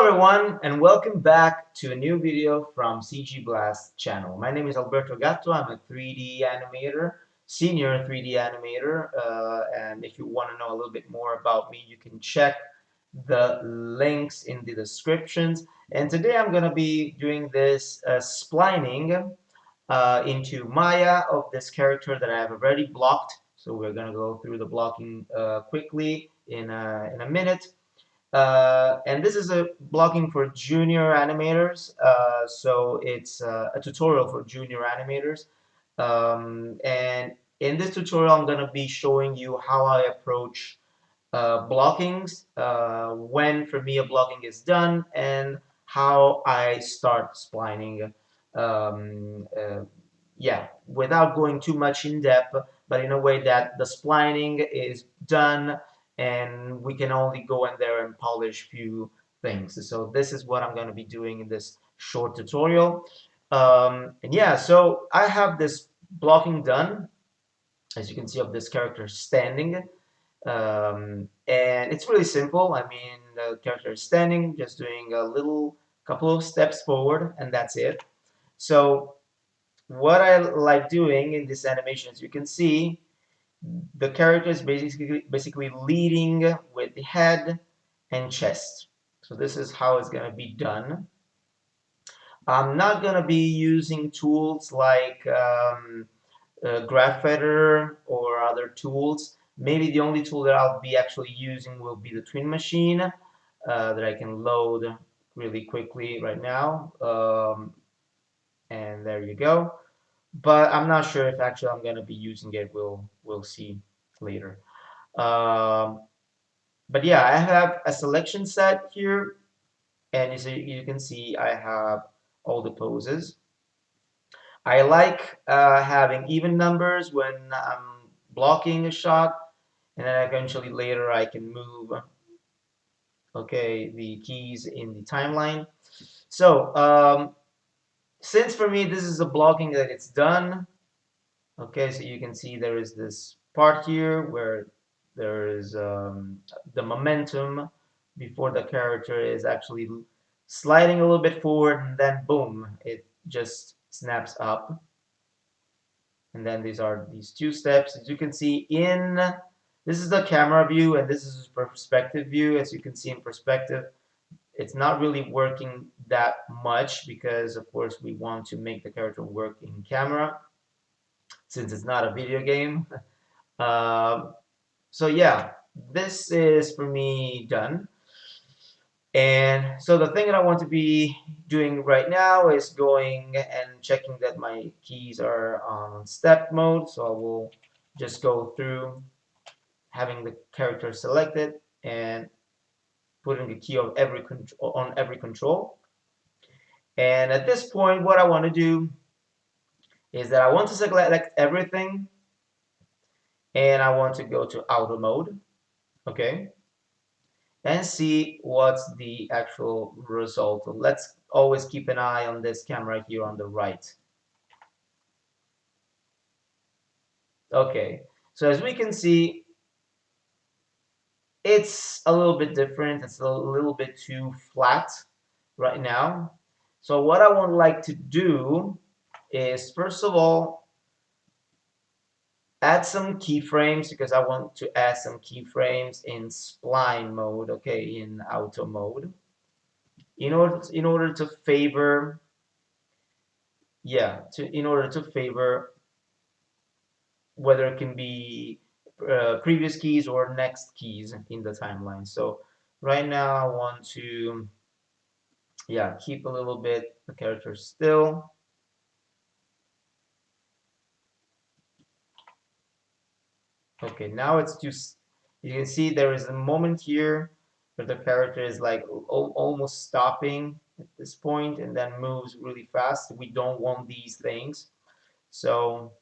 Hello everyone and welcome back to a new video from CG Blast channel. My name is Alberto Gatto. I'm a 3D animator, senior 3D animator, and if you want to know a little bit more about me, you can check the links in the descriptions. And today I'm going to be doing this splining into Maya of this character that I have already blocked. So we're going to go through the blocking quickly in a minute. And this is a blogging for junior animators, so it's a tutorial for junior animators. And in this tutorial, I'm going to be showing you how I approach blockings, when for me a blocking is done, and how I start splining. Yeah, without going too much in depth, but in a way that the splining is done and we can only go in there and polish few things. So this is what I'm going to be doing in this short tutorial. And yeah, so I have this blocking done, as you can see, of this character standing. And it's really simple. I mean, the character is standing, just doing a little couple of steps forward, and that's it. So what I like doing in this animation, as you can see, the character is basically leading with the head and chest. So this is how it's going to be done. I'm not going to be using tools like graph editor or other tools. Maybe the only tool that I'll be actually using will be the twin machine that I can load really quickly right now. And there you go. But I'm not sure if actually I'm going to be using it. We'll see later. Um, but yeah, I have a selection set here, and you can see I have all the poses. I like having even numbers when I'm blocking a shot, and then eventually later I can move, okay, the keys in the timeline. So since for me this is a blocking that it's done, okay, so you can see there is this part here where there is the momentum before the character is actually sliding a little bit forward, and then boom, it just snaps up. And then these are these two steps. As you can see in, this is the camera view and this is perspective view. As you can see in perspective, it's not really working that much because of course we want to make the character work in camera since it's not a video game. So yeah, this is for me done. And so the thing that I want to be doing right now is going and checking that my keys are on step mode. So I will just go through having the character selected and putting the key of every on every control. And at this point, what I want to do is that I want to select everything, and I want to go to auto mode, okay, and see what's the actual result. Let's always keep an eye on this camera here on the right. Okay, so as we can see, it's a little bit different. It's a little bit too flat right now. So what I would like to do is, first of all, add some keyframes because I want to add some keyframes in spline mode, okay, in auto mode, in order to favor, yeah, in order to favor whether it can be previous keys or next keys in the timeline. So right now I want to, yeah, keep a little bit the character still. Okay, now it's just, you can see there is a moment here where the character is like almost stopping at this point and then moves really fast. We don't want these things. So,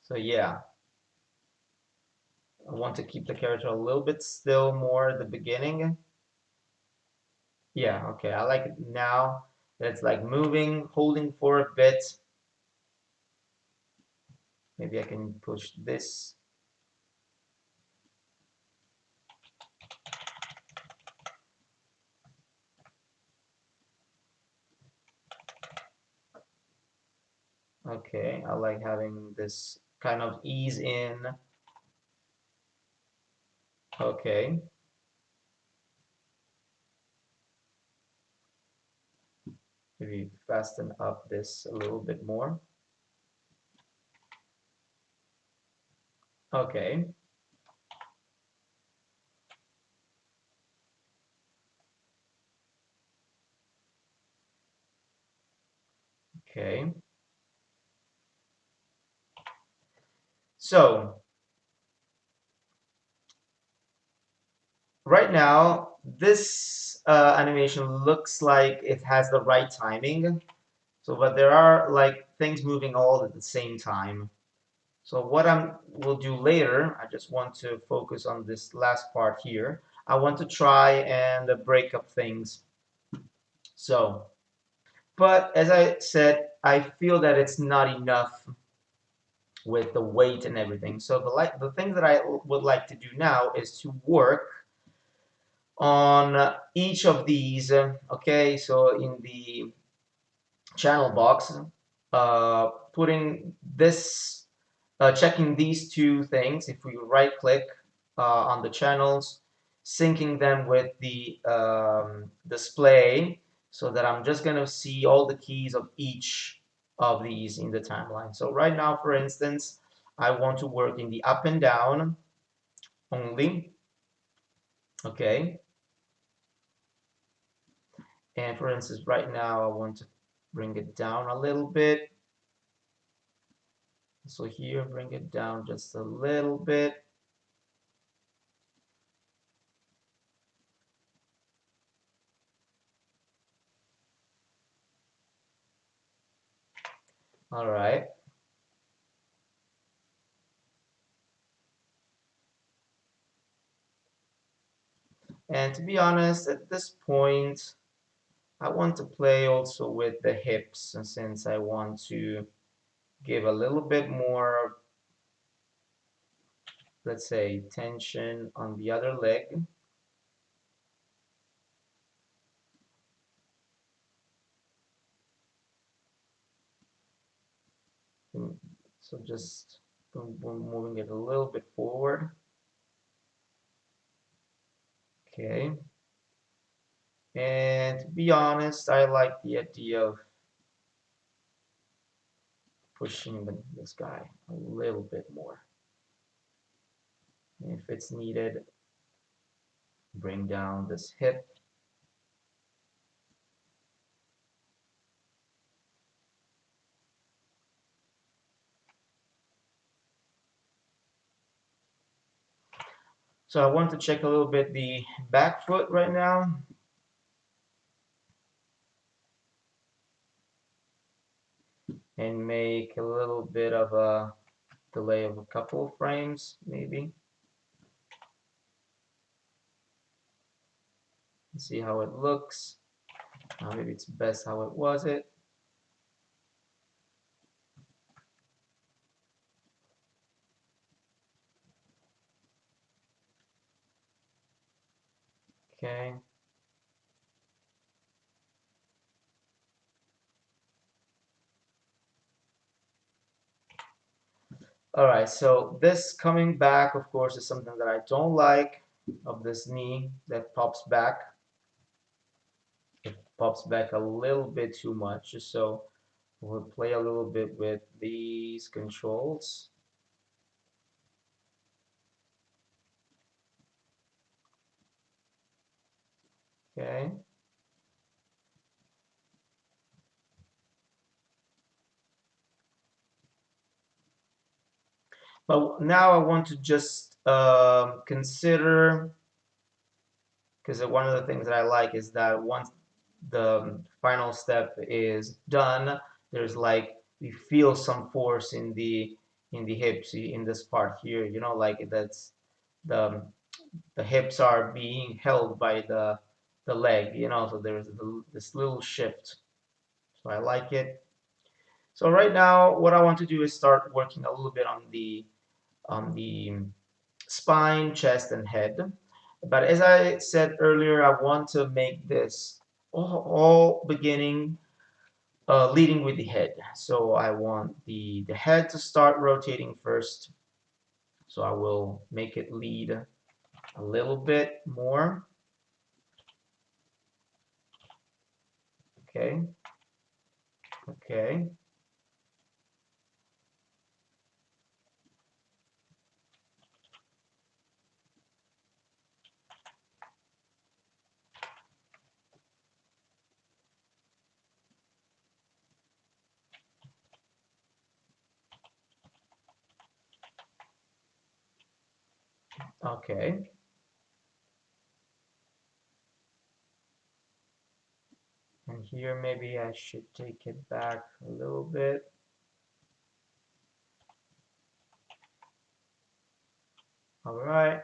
so yeah, I want to keep the character a little bit still more at the beginning. Yeah, okay, I like it now that it's like moving, holding for a bit. Maybe I can push this. Okay, I like having this kind of ease in. Okay, maybe fasten up this a little bit more. Okay, okay. So right now, this animation looks like it has the right timing. So, but there are like things moving all at the same time. So what I will do later, I just want to focus on this last part here. I want to try and break up things. So, but as I said, I feel that it's not enough with the weight and everything. So the thing that I would like to do now is to work on each of these. Okay, so in the channel box, putting this, checking these two things. If we right click on the channels, syncing them with the display, so that I'm just going to see all the keys of each of these in the timeline. So right now, for instance, I want to work in the up and down only. Okay. And for instance, right now I want to bring it down a little bit. So here, bring it down just a little bit. All right. And to be honest, at this point, I want to play also with the hips, since I want to give a little bit more, let's say, tension on the other leg. So just moving it a little bit forward. Okay. And to be honest, I like the idea of pushing this guy a little bit more. If it's needed, bring down this hip. So I want to check a little bit the back foot right now. And make a little bit of a delay of a couple of frames, maybe. And see how it looks. Maybe it's best how it was it. Okay. All right, so this coming back, of course, is something that I don't like, of this knee that pops back. It pops back a little bit too much, so we'll play a little bit with these controls. Okay. But now I want to just consider, because one of the things that I like is that once the final step is done, there's like we feel some force in the hips in this part here, you know, like that's the the hips are being held by the leg, you know, so there's this little shift. So I like it. So right now, what I want to do is start working a little bit on the spine, chest, and head. But as I said earlier, I want to make this all beginning leading with the head. So I want the head to start rotating first. So I will make it lead a little bit more. Okay. Okay. Okay. And here maybe I should take it back a little bit. All right.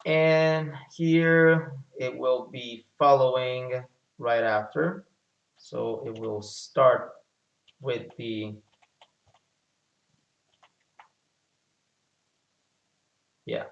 And here it will be following right after. So it will start with the, yeah.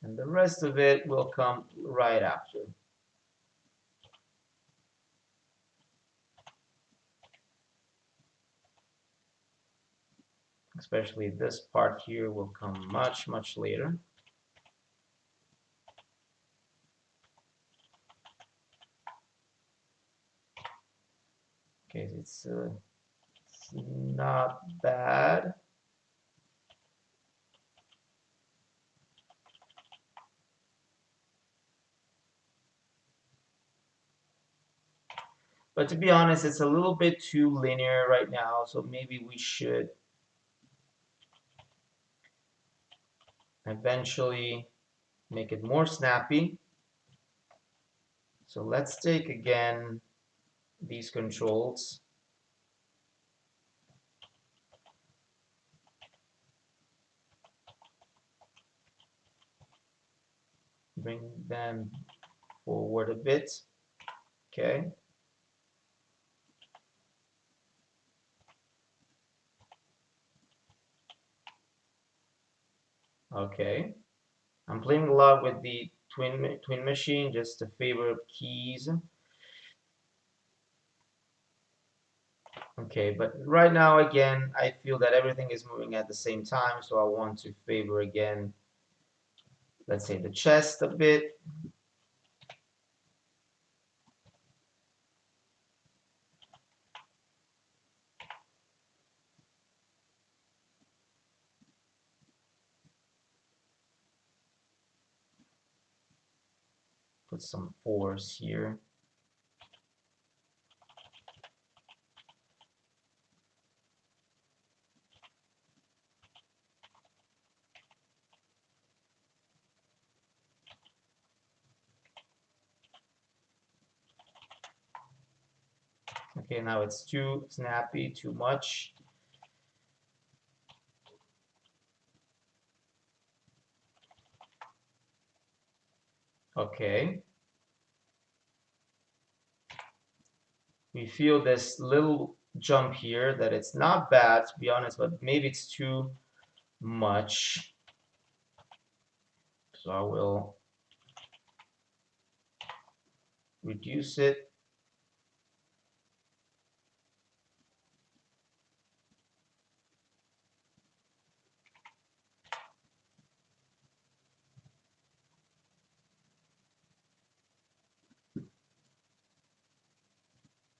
And the rest of it will come right after. Especially this part here will come much, much later. Okay, it's not bad. But to be honest, it's a little bit too linear right now, so maybe we should eventually make it more snappy. So let's take again these controls, bring them forward a bit. Okay. Okay. I'm playing a lot with the twin machine just to favor keys. Okay, but right now again, I feel that everything is moving at the same time, so I want to favor again, let's say the chest a bit. Put some force here. Okay, now it's too snappy, too much. Okay. We feel this little jump here that it's not bad, to be honest, but maybe it's too much. So I will reduce it.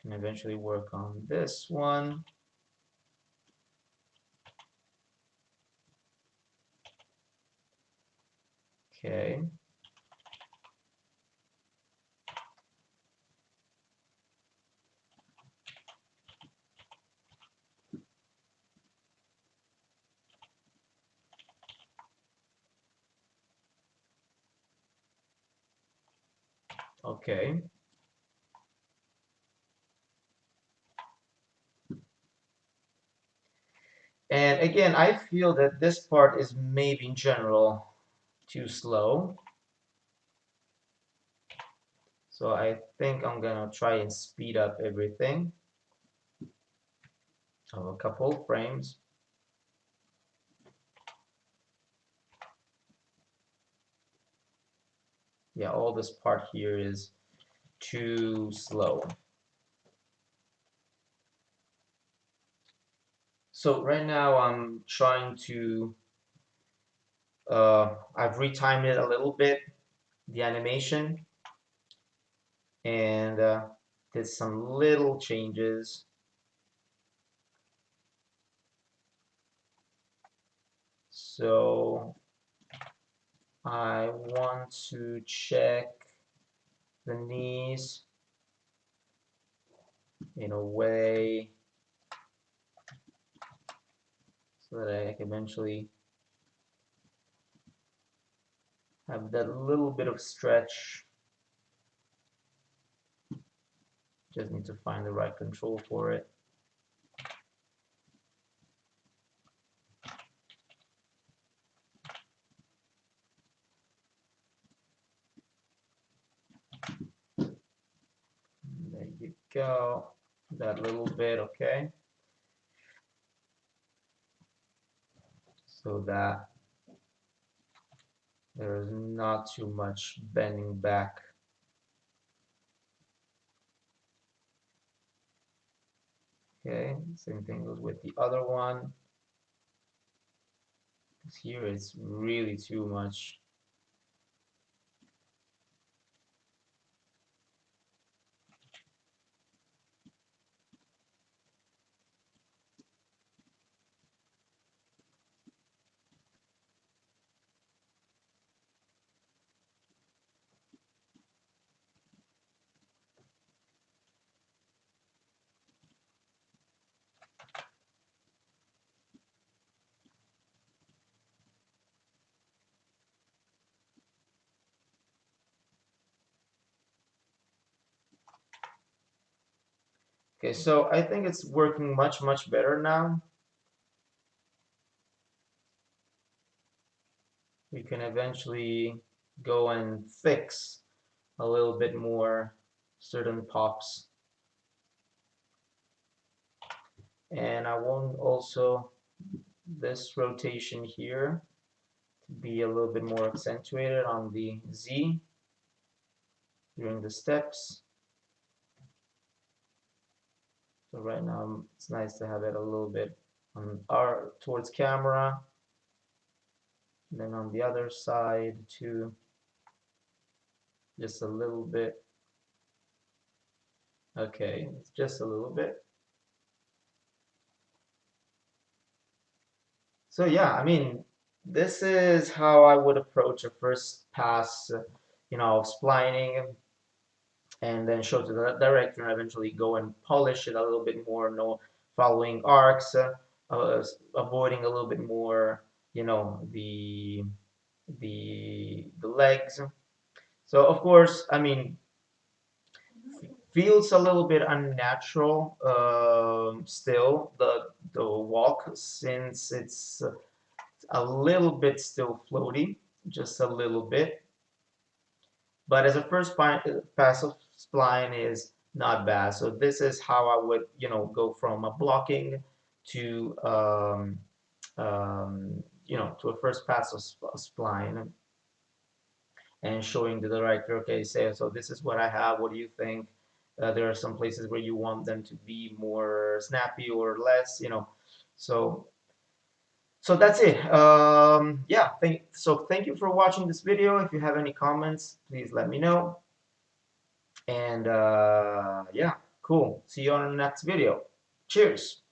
Can eventually work on this one. Okay. Okay. And again, I feel that this part is maybe in general too slow. So I think I'm gonna try and speed up everything. A couple frames. Yeah, all this part here is too slow. So right now I'm trying to, I've retimed it a little bit, the animation, and did some little changes. So I want to check the knees in a way so that I can eventually have that little bit of stretch. Just need to find the right control for it. There you go. That little bit, okay? So that there's not too much bending back. Okay, same thing goes with the other one. Here it's really too much. Okay, so I think it's working much better now. We can eventually go and fix a little bit more certain pops. And I want also this rotation here to be a little bit more accentuated on the Z during the steps. So right now it's nice to have it a little bit on our towards camera, and then on the other side too, just a little bit. Okay, it's just a little bit. So yeah, I mean, this is how I would approach a first pass, of splining, and then show to the director and eventually go and polish it a little bit more, following arcs, avoiding a little bit more, the legs. So of course, I mean, feels a little bit unnatural still the walk, since it's a little bit still floaty, just a little bit. But as a first pass of spline is not bad. So this is how I would, go from a blocking to, to a first pass of spline, and showing the director, okay, say, so this is what I have. What do you think? There are some places where you want them to be more snappy or less, So so that's it. Yeah, thank you for watching this video. If you have any comments, please let me know. And yeah, cool. See you on the next video. Cheers.